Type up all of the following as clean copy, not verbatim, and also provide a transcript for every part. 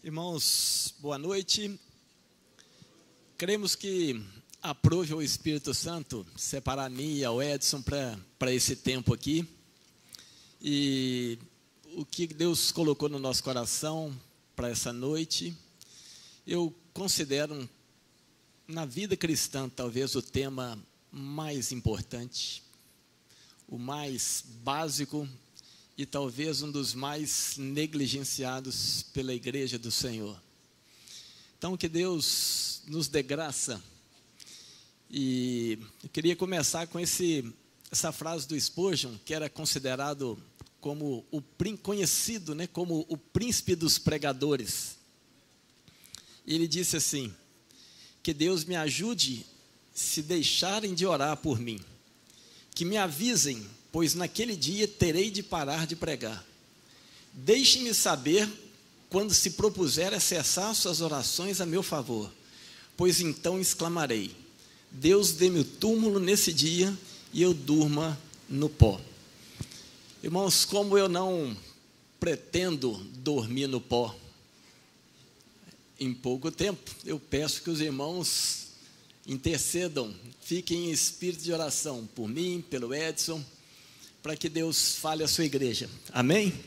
Irmãos, boa noite. Queremos que aprove o Espírito Santo separar a mim e ao Edson para esse tempo aqui. E o que Deus colocou no nosso coração para essa noite, eu considero na vida cristã talvez o tema mais importante, o mais básico e talvez um dos mais negligenciados pela igreja do Senhor. Então, que Deus nos dê graça. E eu queria começar com essa frase do Spurgeon, que era considerado como conhecido, como o príncipe dos pregadores. Ele disse assim: que Deus me ajude se deixarem de orar por mim, que me avisem, pois naquele dia terei de parar de pregar. Deixem-me saber quando se propuser a cessar suas orações a meu favor, pois então exclamarei: Deus dê-me o túmulo nesse dia e eu durma no pó. Irmãos, como eu não pretendo dormir no pó em pouco tempo, eu peço que os irmãos intercedam, fiquem em espírito de oração por mim, pelo Edson, para que Deus fale à sua igreja. Amém?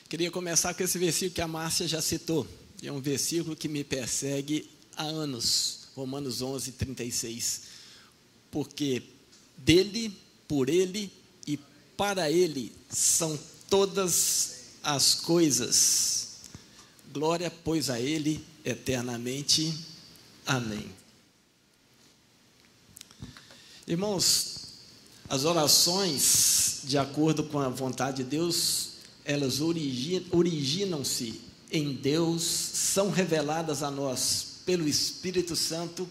Queria começar com esse versículo que a Márcia já citou. É um versículo que me persegue há anos. Romanos 11, 36. Porque dele, por ele e para ele são todas as coisas. Glória, pois, a ele eternamente. Amém. Irmãos, as orações, de acordo com a vontade de Deus, elas originam-se em Deus, são reveladas a nós pelo Espírito Santo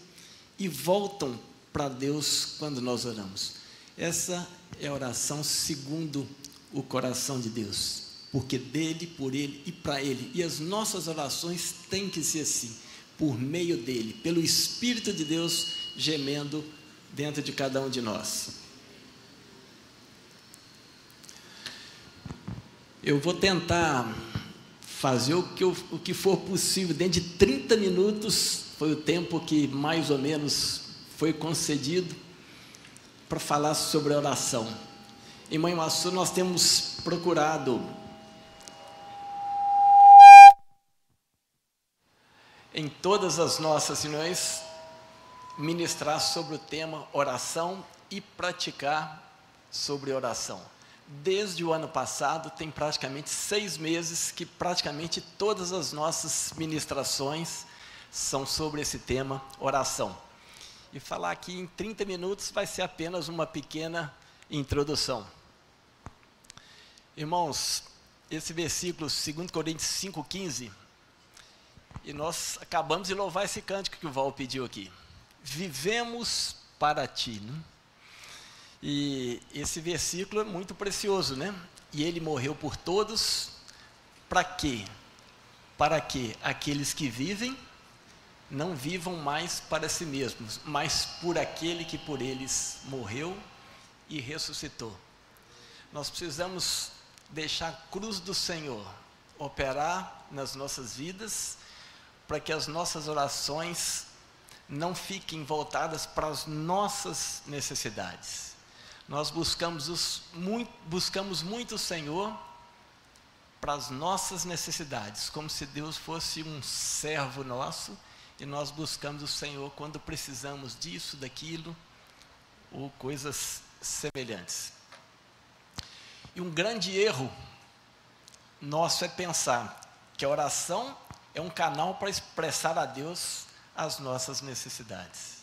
e voltam para Deus quando nós oramos. Essa é a oração segundo o coração de Deus, porque dele, por ele e para ele. E as nossas orações têm que ser assim, por meio dele, pelo Espírito de Deus gemendo dentro de cada um de nós. Eu vou tentar fazer o que for possível, dentro de 30 minutos, foi o tempo que mais ou menos foi concedido para falar sobre a oração. Em Manhuaçu nós temos procurado, em todas as nossas reuniões, ministrar sobre o tema oração e praticar sobre oração. Desde o ano passado, tem praticamente 6 meses que praticamente todas as nossas ministrações são sobre esse tema, oração. E falar aqui em 30 minutos vai ser apenas uma pequena introdução. Irmãos, esse versículo, 2 Coríntios 5,15, e nós acabamos de louvar esse cântico que o Val pediu aqui. Vivemos para ti, né? E esse versículo é muito precioso, né? E ele morreu por todos, para quê? Para que aqueles que vivem não vivam mais para si mesmos, mas por aquele que por eles morreu e ressuscitou. Nós precisamos deixar a cruz do Senhor operar nas nossas vidas, para que as nossas orações não fiquem voltadas para as nossas necessidades. Nós buscamos muito o Senhor para as nossas necessidades, como se Deus fosse um servo nosso, e nós buscamos o Senhor quando precisamos disso, daquilo, ou coisas semelhantes. E um grande erro nosso é pensar que a oração é um canal para expressar a Deus as nossas necessidades.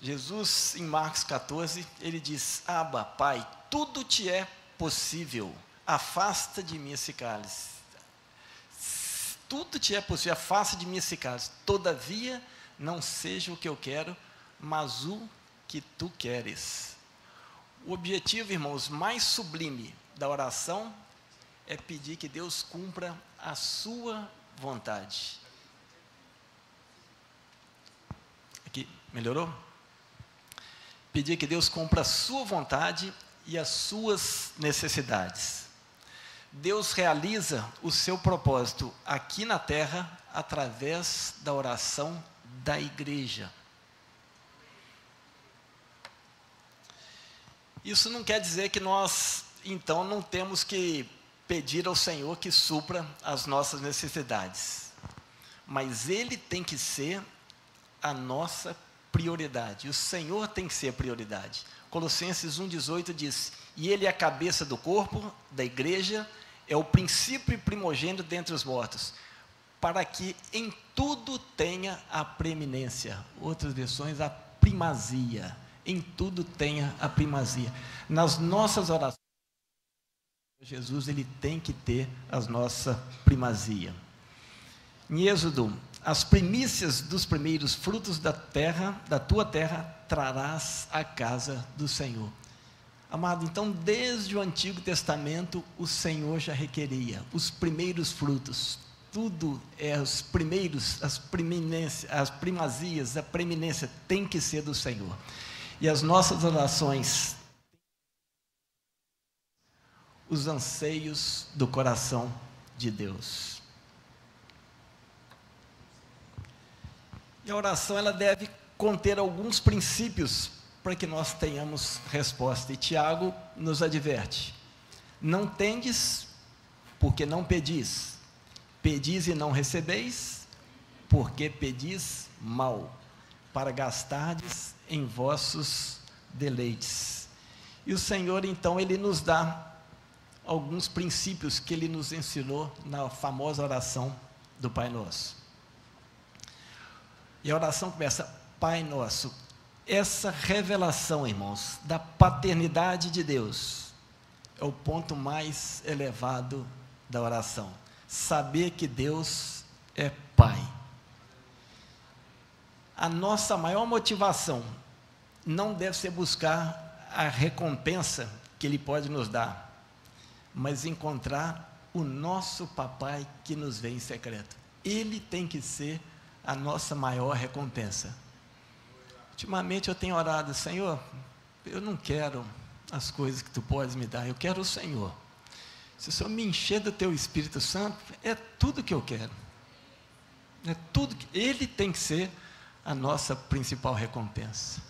Jesus, em Marcos 14, ele diz: Abba, Pai, tudo te é possível, afasta de mim esse cálice. Tudo te é possível, afasta de mim esse cálice. Todavia, não seja o que eu quero, mas o que tu queres. O objetivo, irmãos, mais sublime da oração é pedir que Deus cumpra a sua vontade. Aqui, melhorou? Pedir que Deus cumpra a sua vontade e as suas necessidades. Deus realiza o seu propósito aqui na terra através da oração da igreja. Isso não quer dizer que nós, então, não temos que pedir ao Senhor que supra as nossas necessidades, mas Ele tem que ser a nossa prioridade, o Senhor tem que ser a prioridade. Colossenses 1,18 diz: e Ele é a cabeça do corpo, da igreja, é o princípio primogênito dentre os mortos, para que em tudo tenha a preeminência. Outras versões, a primazia. Em tudo tenha a primazia. Nas nossas orações, Jesus, Ele tem que ter a nossa primazia. Em Êxodo, as primícias dos primeiros frutos da terra, da tua terra, trarás à casa do Senhor. Amado, então, desde o Antigo Testamento, o Senhor já requeria os primeiros frutos. Tudo é os primeiros, as primazias, a preeminência tem que ser do Senhor. E as nossas orações, os anseios do coração de Deus. E a oração, ela deve conter alguns princípios para que nós tenhamos resposta. E Tiago nos adverte: não tendes, porque não pedis. Pedis e não recebeis, porque pedis mal, para gastardes em vossos deleites. E o Senhor, então, Ele nos dá alguns princípios que Ele nos ensinou na famosa oração do Pai Nosso. E a oração começa: Pai Nosso. Essa revelação, irmãos, da paternidade de Deus, é o ponto mais elevado da oração. Saber que Deus é Pai. A nossa maior motivação não deve ser buscar a recompensa que Ele pode nos dar, mas encontrar o nosso papai que nos vê em secreto. Ele tem que ser a nossa maior recompensa. Ultimamente eu tenho orado: Senhor, eu não quero as coisas que Tu podes me dar, eu quero o Senhor. Se o Senhor me encher do Teu Espírito Santo, é tudo que eu quero. É tudo que Ele tem que ser a nossa principal recompensa.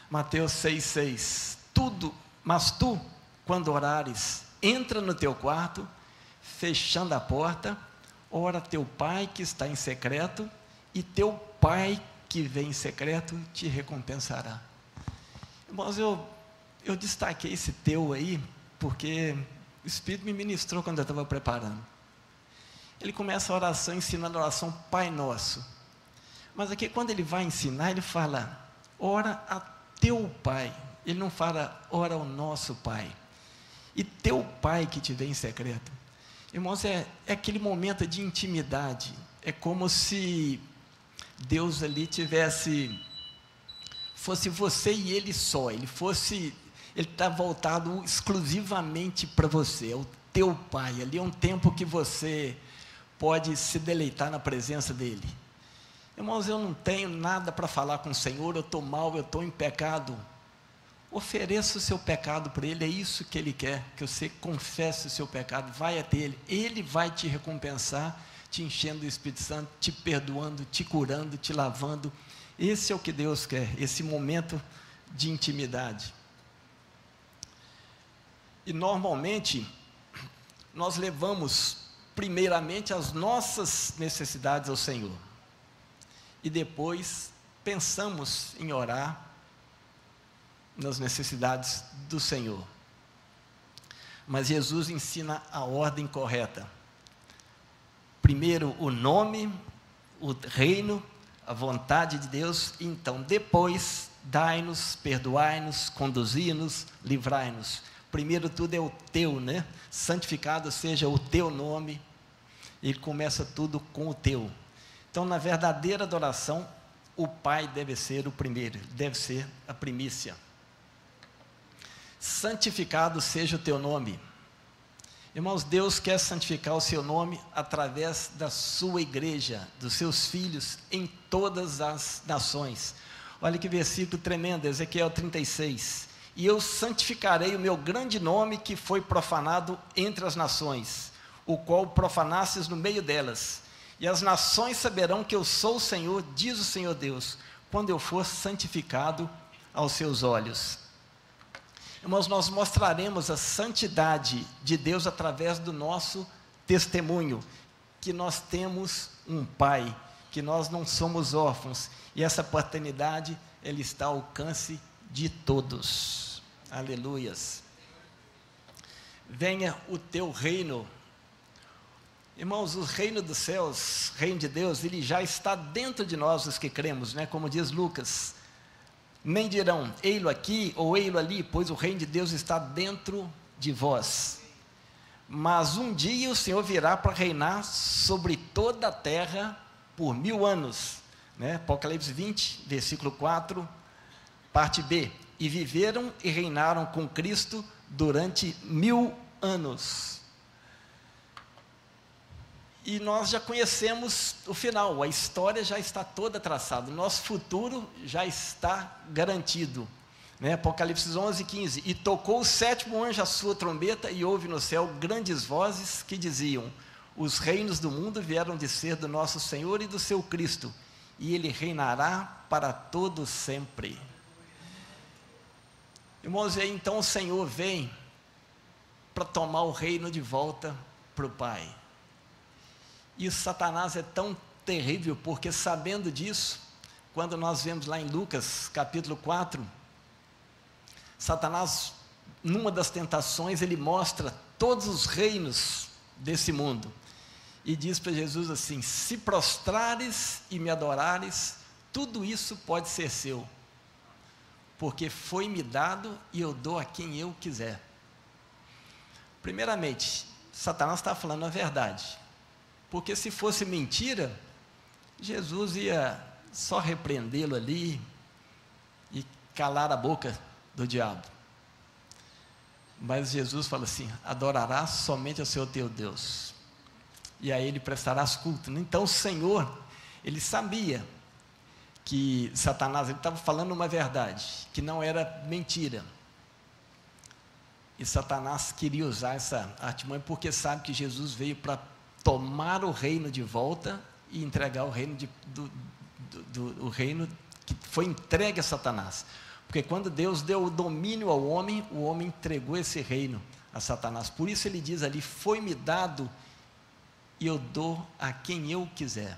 Mateus 6,6: mas tu, quando orares, entra no teu quarto, fechando a porta, ora teu Pai que está em secreto, e teu Pai que vem em secreto te recompensará. Irmãos, eu destaquei esse teu aí, porque o Espírito me ministrou quando eu estava preparando. Ele começa a oração ensinando a oração Pai Nosso. Mas aqui, quando ele vai ensinar, ele fala: ora a teu Pai. Ele não fala ora ao nosso Pai. E teu Pai que te vê em secreto. Irmãos, é aquele momento de intimidade. É como se Deus ali fosse você e Ele só. Ele está voltado exclusivamente para você. É o teu Pai. Ali é um tempo que você pode se deleitar na presença dEle. Irmãos, eu não tenho nada para falar com o Senhor, eu estou mal, eu estou em pecado. Ofereça o seu pecado para Ele, é isso que Ele quer, que você confesse o seu pecado, vai até Ele, Ele vai te recompensar, te enchendo do Espírito Santo, te perdoando, te curando, te lavando. Esse é o que Deus quer, esse momento de intimidade. E normalmente, nós levamos primeiramente as nossas necessidades ao Senhor, e depois pensamos em orar nas necessidades do Senhor. Mas Jesus ensina a ordem correta. Primeiro o nome, o reino, a vontade de Deus, e então depois dai-nos, perdoai-nos, conduzi-nos, livrai-nos. Primeiro tudo é o teu, né? Santificado seja o teu nome. Ele começa tudo com o teu. Então, na verdadeira adoração, o Pai deve ser o primeiro, deve ser a primícia. Santificado seja o teu nome. Irmãos, Deus quer santificar o seu nome através da sua igreja, dos seus filhos, em todas as nações. Olha que versículo tremendo, Ezequiel 36. e eu santificarei o meu grande nome que foi profanado entre as nações, o qual profanastes no meio delas. E as nações saberão que eu sou o Senhor, diz o Senhor Deus, quando eu for santificado aos seus olhos. Irmãos, nós mostraremos a santidade de Deus através do nosso testemunho, que nós temos um Pai, que nós não somos órfãos, e essa paternidade, ela está ao alcance de todos. Aleluias. Venha o teu reino. Irmãos, o reino dos céus, reino de Deus, ele já está dentro de nós, os que cremos, né? Como diz Lucas, nem dirão, ei-lo aqui ou ei-lo ali, pois o reino de Deus está dentro de vós. Mas um dia o Senhor virá para reinar sobre toda a terra por 1000 anos, né? Apocalipse 20, versículo 4, parte B, e viveram e reinaram com Cristo durante 1000 anos. E nós já conhecemos o final, a história já está toda traçada, o nosso futuro já está garantido, né? Apocalipse 11, 15, e tocou o 7º anjo a sua trombeta, e houve no céu grandes vozes que diziam, os reinos do mundo vieram de ser do nosso Senhor e do seu Cristo, e ele reinará para todo sempre. Irmãos, e aí então o Senhor vem para tomar o reino de volta para o Pai. E o Satanás é tão terrível, porque sabendo disso, quando nós vemos lá em Lucas, capítulo 4, Satanás, numa das tentações, ele mostra todos os reinos desse mundo, e diz para Jesus assim, se prostrares e me adorares, tudo isso pode ser seu, porque foi-me dado e eu dou a quem eu quiser. Primeiramente, Satanás está falando a verdade, porque se fosse mentira, Jesus ia só repreendê-lo ali e calar a boca do diabo. Mas Jesus fala assim, adorarás somente ao Senhor teu Deus, e a Ele prestarás culto. Então o Senhor, Ele sabia que Satanás, ele estava falando uma verdade, que não era mentira, e Satanás queria usar essa artimanha, porque sabe que Jesus veio para tomar o reino de volta e entregar o reino, o reino que foi entregue a Satanás, porque quando Deus deu o domínio ao homem, o homem entregou esse reino a Satanás. Por isso ele diz ali, foi-me dado e eu dou a quem eu quiser.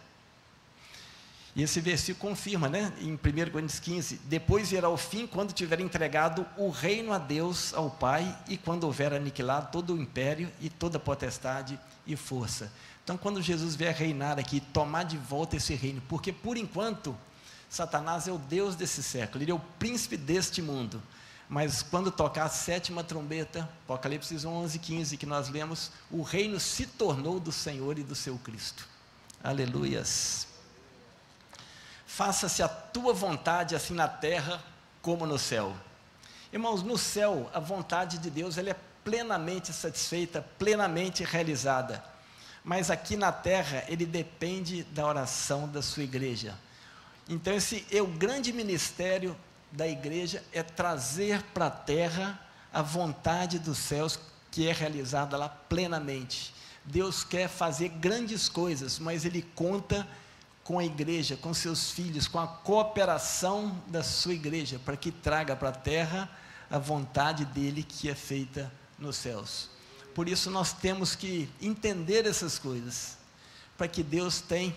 E esse versículo confirma, né? Em 1 Coríntios 15, depois virá o fim, quando tiver entregado o reino a Deus, ao Pai, e quando houver aniquilado todo o império e toda potestade e força. Então, quando Jesus vier reinar aqui, tomar de volta esse reino, porque por enquanto, Satanás é o Deus desse século, ele é o príncipe deste mundo, mas quando tocar a 7ª trombeta, Apocalipse 11, 15, que nós lemos, o reino se tornou do Senhor e do seu Cristo. Aleluias. Faça-se a tua vontade, assim na terra como no céu. Irmãos, no céu, a vontade de Deus, ela é plenamente satisfeita, plenamente realizada. Mas aqui na terra, ele depende da oração da sua igreja. Então, esse é o grande ministério da igreja, é trazer para a terra a vontade dos céus, que é realizada lá plenamente. Deus quer fazer grandes coisas, mas Ele conta com a igreja, com seus filhos, com a cooperação da sua igreja, para que traga para a terra a vontade dEle que é feita nos céus. Por isso nós temos que entender essas coisas, para que Deus tenha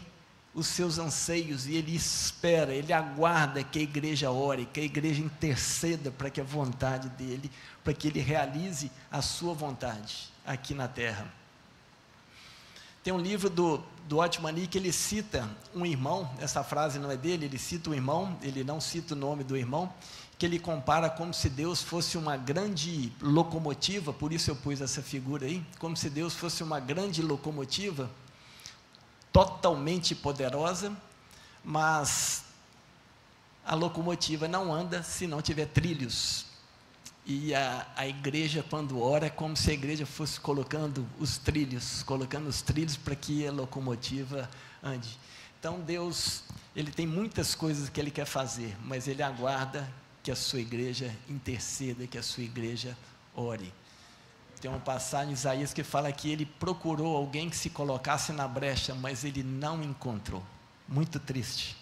os seus anseios, e Ele espera, Ele aguarda que a igreja ore, que a igreja interceda para que a vontade dEle, para que Ele realize a sua vontade aqui na terra. Tem um livro do Otmani que ele cita um irmão, essa frase não é dele, ele cita um irmão, ele não cita o nome do irmão, que ele compara como se Deus fosse uma grande locomotiva, por isso eu pus essa figura aí, como se Deus fosse uma grande locomotiva, totalmente poderosa, mas a locomotiva não anda se não tiver trilhos. E a igreja, quando ora, é como se a igreja fosse colocando os trilhos para que a locomotiva ande. Então Deus, Ele tem muitas coisas que Ele quer fazer, mas Ele aguarda que a sua igreja interceda, que a sua igreja ore. Tem uma passagem em Isaías que fala que ele procurou alguém que se colocasse na brecha, mas ele não encontrou. Muito triste.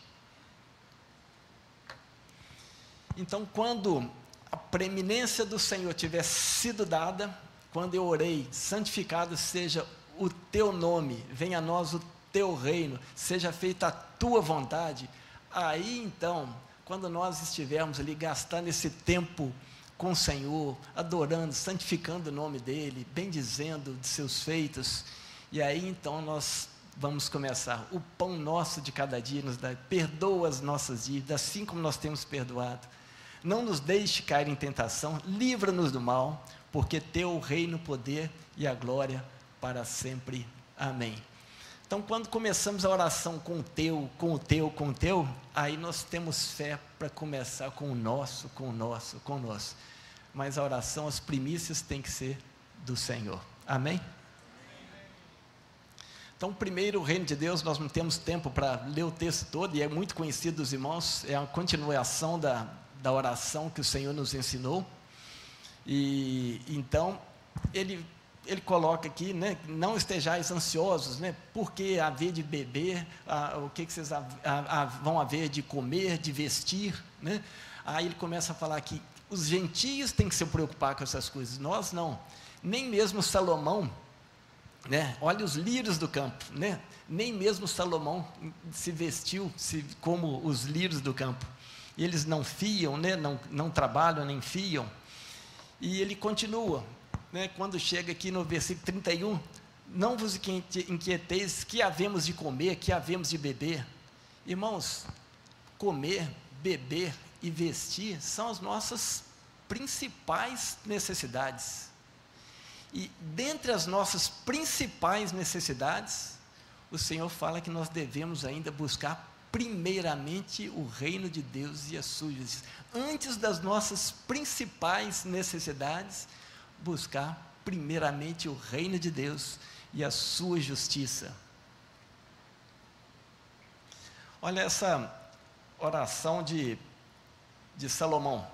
Então, quando a preeminência do Senhor tiver sido dada, quando eu orei, santificado seja o teu nome, venha a nós o teu reino, seja feita a tua vontade, aí então, quando nós estivermos ali gastando esse tempo com o Senhor, adorando, santificando o nome dEle, bendizendo de seus feitos, e aí então nós vamos começar. O pão nosso de cada dia nos dá, perdoa as nossas dívidas, assim como nós temos perdoado. Não nos deixe cair em tentação, livra-nos do mal, porque teu o reino, o poder e a glória para sempre. Amém. Então, quando começamos a oração com o teu, com o teu, com o teu, aí nós temos fé para começar com o nosso, com o nosso, com o nosso. Mas a oração, as primícias têm que ser do Senhor. Amém? Então, primeiro, o reino de Deus, nós não temos tempo para ler o texto todo, e é muito conhecido dos irmãos, é a continuação da oração que o Senhor nos ensinou. E então, ele coloca aqui, né, não estejais ansiosos, né, porque haver de beber, o que vocês vão haver de comer, de vestir, né? Aí ele começa a falar que os gentios têm que se preocupar com essas coisas, nós não, nem mesmo Salomão, né, olha os lírios do campo, né, nem mesmo Salomão se vestiu como os lírios do campo, eles não fiam, né, não trabalham nem fiam, e ele continua, né, quando chega aqui no versículo 31, não vos inquieteis que havemos de comer, que havemos de beber. Irmãos, comer, beber e vestir são as nossas principais necessidades. E dentre as nossas principais necessidades, o Senhor fala que nós devemos ainda buscar primeiramente o reino de Deus e a sua justiça. Antes das nossas principais necessidades, buscar primeiramente o reino de Deus e a sua justiça. Olha essa oração de Salomão.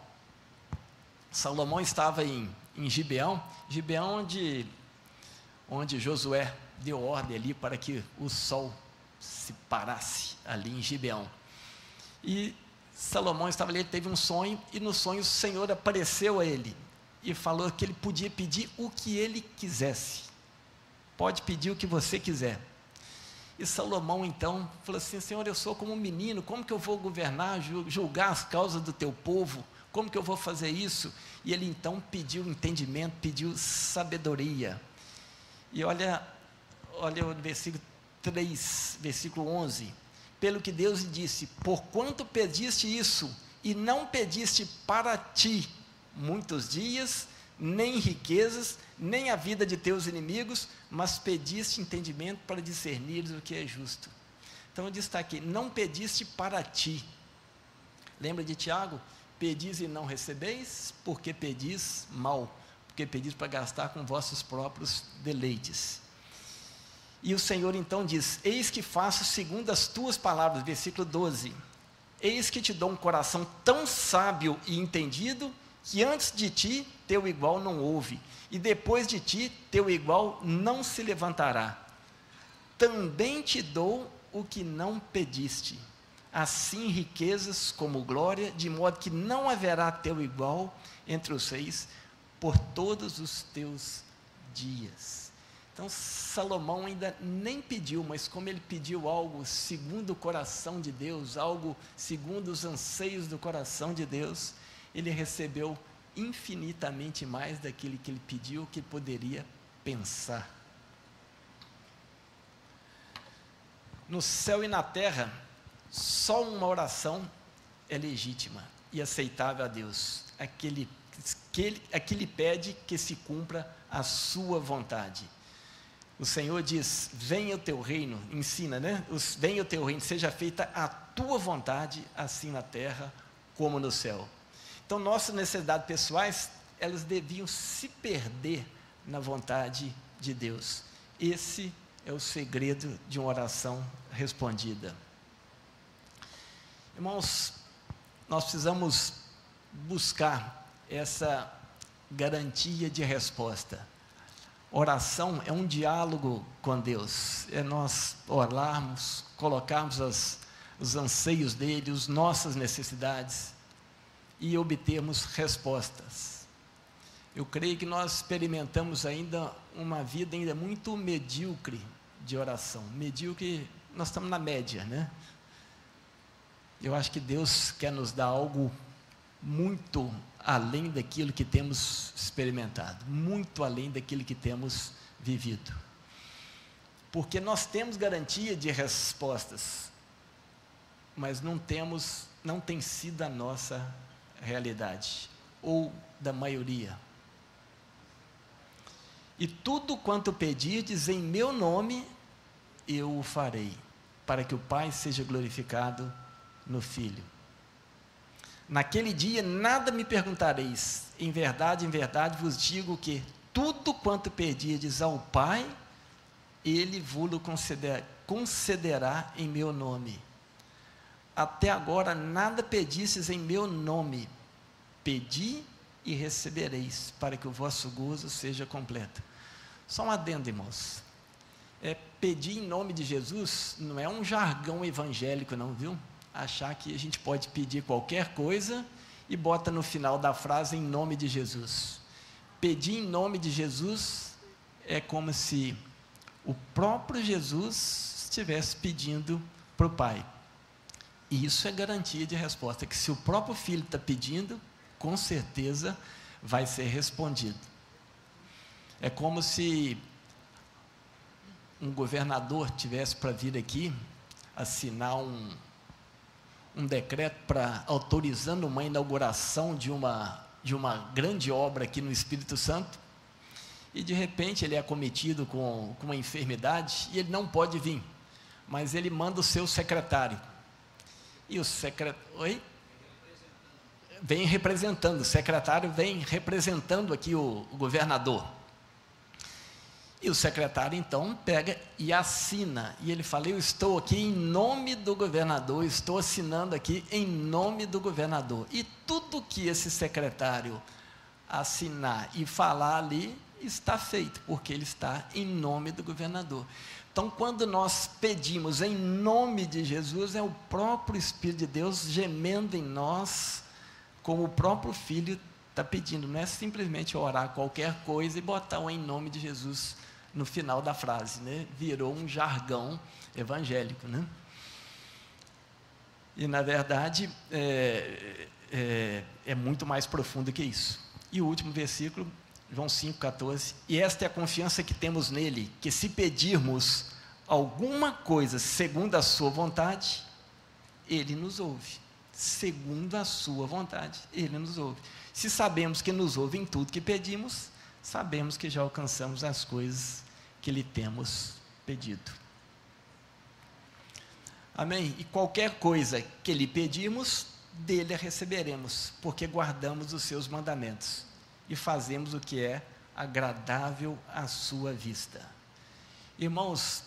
Salomão estava em Gibeão, onde Josué deu ordem ali para que o sol se parasse ali em Gibeão. E Salomão estava ali, ele teve um sonho, e no sonho o Senhor apareceu a ele e falou que ele podia pedir o que ele quisesse. Pode pedir o que você quiser. E Salomão então falou assim: Senhor, eu sou como um menino, como que eu vou governar, julgar as causas do teu povo? Como que eu vou fazer isso? E ele então pediu entendimento, pediu sabedoria. E olha o versículo 3, versículo 11. Pelo que Deus lhe disse: porquanto pediste isso, e não pediste para ti muitos dias, nem riquezas, nem a vida de teus inimigos, mas pediste entendimento para discernir o que é justo. Então eu destaquei: não pediste para ti. Lembra de Tiago? Pedis e não recebeis, porque pedis mal, porque pedis para gastar com vossos próprios deleites. E o Senhor então diz: eis que faço segundo as tuas palavras, versículo 12, eis que te dou um coração tão sábio e entendido, que antes de ti teu igual não houve, e depois de ti teu igual não se levantará. Também te dou o que não pediste, assim riquezas como glória, de modo que não haverá teu igual entre os reis por todos os teus dias. Então Salomão ainda nem pediu, mas como ele pediu algo segundo o coração de Deus, algo segundo os anseios do coração de Deus, ele recebeu infinitamente mais daquilo que ele pediu, que poderia pensar. No céu e na terra, só uma oração é legítima e aceitável a Deus, aquele que lhe pede que se cumpra a sua vontade. O Senhor diz: venha o teu reino, ensina, né? Venha o teu reino, seja feita a tua vontade, assim na terra como no céu. Então nossas necessidades pessoais, elas deviam se perder na vontade de Deus. Esse é o segredo de uma oração respondida. Irmãos, nós precisamos buscar essa garantia de resposta. Oração é um diálogo com Deus, é nós orarmos, colocarmos os anseios dele, as nossas necessidades e obtermos respostas. Eu creio que nós experimentamos ainda uma vida ainda muito medíocre de oração. Medíocre, nós estamos na média, né? Eu acho que Deus quer nos dar algo muito além daquilo que temos experimentado, muito além daquilo que temos vivido. Porque nós temos garantia de respostas, mas não tem sido a nossa realidade, ou da maioria. E tudo quanto pedirdes em meu nome, eu o farei, para que o Pai seja glorificado no Filho. Naquele dia nada me perguntareis, em verdade vos digo que tudo quanto pedirdes ao Pai, Ele vos concederá em meu nome. Até agora nada pedistes em meu nome, pedi e recebereis, para que o vosso gozo seja completo. Só um adendo, irmãos. Pedir em nome de Jesus não é um jargão evangélico não, viu? Achar que a gente pode pedir qualquer coisa e bota no final da frase em nome de Jesus. Pedir em nome de Jesus é como se o próprio Jesus estivesse pedindo para o Pai. E isso é garantia de resposta, que se o próprio Filho está pedindo, com certeza vai ser respondido. É como se um governador tivesse para vir aqui assinar um decreto autorizando uma inauguração de uma grande obra aqui no Espírito Santo, e de repente ele é acometido com uma enfermidade e ele não pode vir, mas ele manda o seu secretário, e o secretário vem representando, o secretário vem representando aqui o governador, e o secretário então pega e assina, e ele fala: eu estou aqui em nome do governador, estou assinando aqui em nome do governador, e tudo que esse secretário assinar e falar ali, está feito, porque ele está em nome do governador. Então, quando nós pedimos em nome de Jesus, é o próprio Espírito de Deus gemendo em nós, como o próprio Filho está pedindo, não é simplesmente orar qualquer coisa e botar o em nome de Jesus no final da frase, né? Virou um jargão evangélico, né? E na verdade é muito mais profundo que isso. E o último versículo, João 5,14, e esta é a confiança que temos nele, que se pedirmos alguma coisa segundo a sua vontade, ele nos ouve. Segundo a sua vontade, ele nos ouve. Se sabemos que nos ouve em tudo que pedimos, sabemos que já alcançamos as coisas que lhe temos pedido. Amém? E qualquer coisa que lhe pedimos, dele a receberemos, porque guardamos os seus mandamentos e fazemos o que é agradável à sua vista. Irmãos,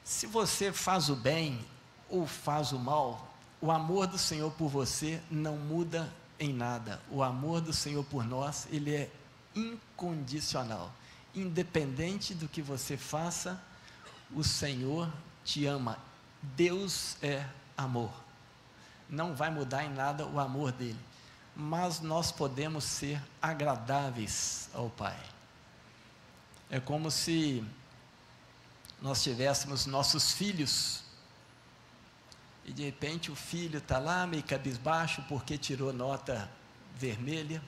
se você faz o bem ou faz o mal, o amor do Senhor por você não muda em nada. O amor do Senhor por nós, ele é incondicional. Independente do que você faça, o Senhor te ama. Deus é amor. Não vai mudar em nada o amor dele. Mas nós podemos ser agradáveis ao Pai. É como se nós tivéssemos nossos filhos, e de repente o filho está lá meio cabisbaixo porque tirou nota vermelha,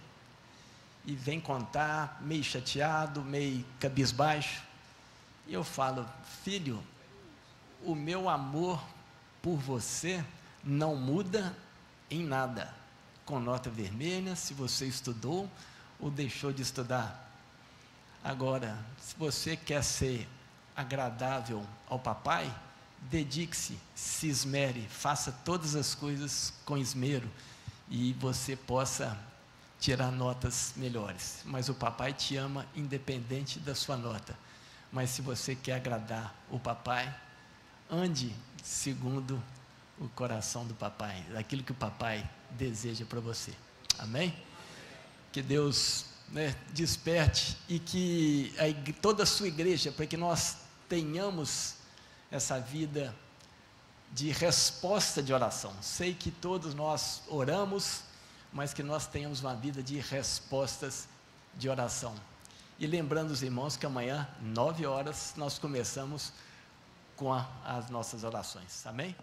e vem contar meio chateado, meio cabisbaixo, e eu falo: filho, o meu amor por você não muda em nada, com nota vermelha, se você estudou ou deixou de estudar. Agora, se você quer ser agradável ao papai, dedique-se, se esmere, faça todas as coisas com esmero, e você possa tirar notas melhores. Mas o papai te ama independente da sua nota. Mas se você quer agradar o papai, ande segundo o coração do papai, daquilo que o papai deseja para você. Amém? Que Deus, desperte e que toda a sua igreja, para que nós tenhamos essa vida de resposta de oração. Sei que todos nós oramos, mas que nós tenhamos uma vida de respostas de oração. E lembrando os irmãos que amanhã, 9 horas, nós começamos com as nossas orações. Amém?